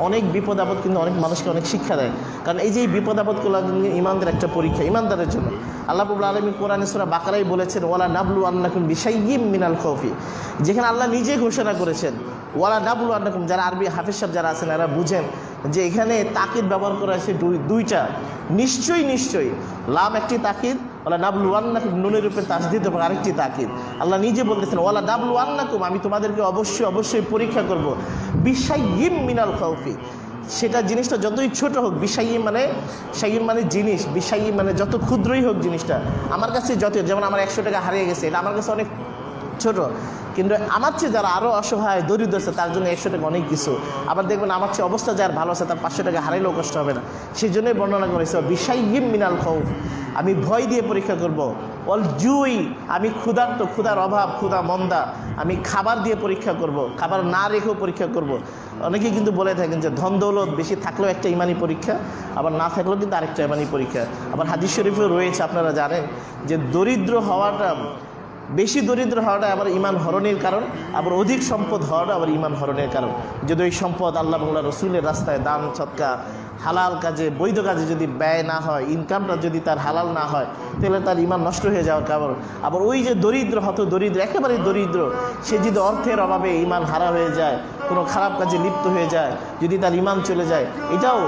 অনেক বিপদ আপদ কিন্তু অনেক মানুষকে অনেক শিক্ষা দেয়। কারণ এই যে এই বিপদ আপদগুলো ইমানদের একটা পরীক্ষা, ইমানদারের জন্য। আল্লাহ রাব্বুল আলামিন কোরআনে সূরা বাকারায় বলেছেন, ওয়ালা নাবলু আন্নাকুম বিশাইয়্যিম মিনাল খাউফি, যেখানে আল্লাহ নিজে ঘোষণা করেছেন ওয়ালা নাবলু আন্নাকুম। যারা আরবি হাফেজ সাহেব যারা আছেন এরা বুঝেন যে এখানে তাকিদ ব্যবহার করা হয়েছে দুইটা, নিশ্চয়ই নিশ্চয়ই। লাম একটি তাকিদ, ওয়ালা নাবলু আন্নাকুম নুনের উপরে তাসদীদ এবং আরেকটি তাকিদ। আল্লাহ নিজে বলতেছেন ওয়ালা নাবলু আন্নাকুম, আমি তোমাদেরকে অবশ্যই অবশ্যই পরীক্ষা করব বিশাইয়্যিম মিনাল খাউফি। সেটা জিনিসটা যতই ছোট হোক, বিশাইয়্যিম মানে শাইয়্যিম মানে জিনিস, বিশাইয়্যিম মানে যত ক্ষুদ্রই হোক জিনিসটা আমার কাছে যত, যেমন আমার 100 টাকা হারিয়ে গেছে, এটা আমার কাছে অনেক ছোট, কিন্তু আমার চেয়ে যারা আরও অসহায় দরিদ্র আছে তার জন্য 100 টাকা অনেক কিছু। আবার দেখবেন আমার চেয়ে অবস্থা যার ভালো আছে তার 500 টাকা হারাইলেও কষ্ট হবে না। সেই জন্যই বর্ণনা করেছে বিশাইয়্যিম মিনাল খাউফ, আমি ভয় দিয়ে পরীক্ষা করব। অল জুই, আমি ক্ষুধার্ত, ক্ষুধার অভাব, ক্ষুধা মন্দা, আমি খাবার দিয়ে পরীক্ষা করব, খাবার না রেখেও পরীক্ষা করব। অনেকেই কিন্তু বলে থাকেন যে ধন দৌলত বেশি থাকলেও একটা ইমানি পরীক্ষা, আবার না থাকলেও কিন্তু আরেকটা ইমানি পরীক্ষা। আবার হাদিস শরীফেও রয়েছে, আপনারা জানেন যে দরিদ্র হওয়াটা, বেশি দরিদ্র হওয়াটা আবার ইমান হরণের কারণ, আবার অধিক সম্পদ হওয়াটা আবার ইমান হরণের কারণ। যদি ওই সম্পদ আল্লাহ বাংলা রসুলের রাস্তায় দান সৎকা হালাল কাজে বৈধ কাজে যদি ব্যয় না হয়, ইনকামটা যদি তার হালাল না হয়, তাহলে তার ইমান নষ্ট হয়ে যাওয়ার কারণ। আবার ওই যে দরিদ্র হত দরিদ্র, একেবারে দরিদ্র, সে যদি অর্থের অভাবে ইমান হারা হয়ে যায়, কোনো খারাপ কাজে লিপ্ত হয়ে যায়, যদি তার ইমান চলে যায়, এটাও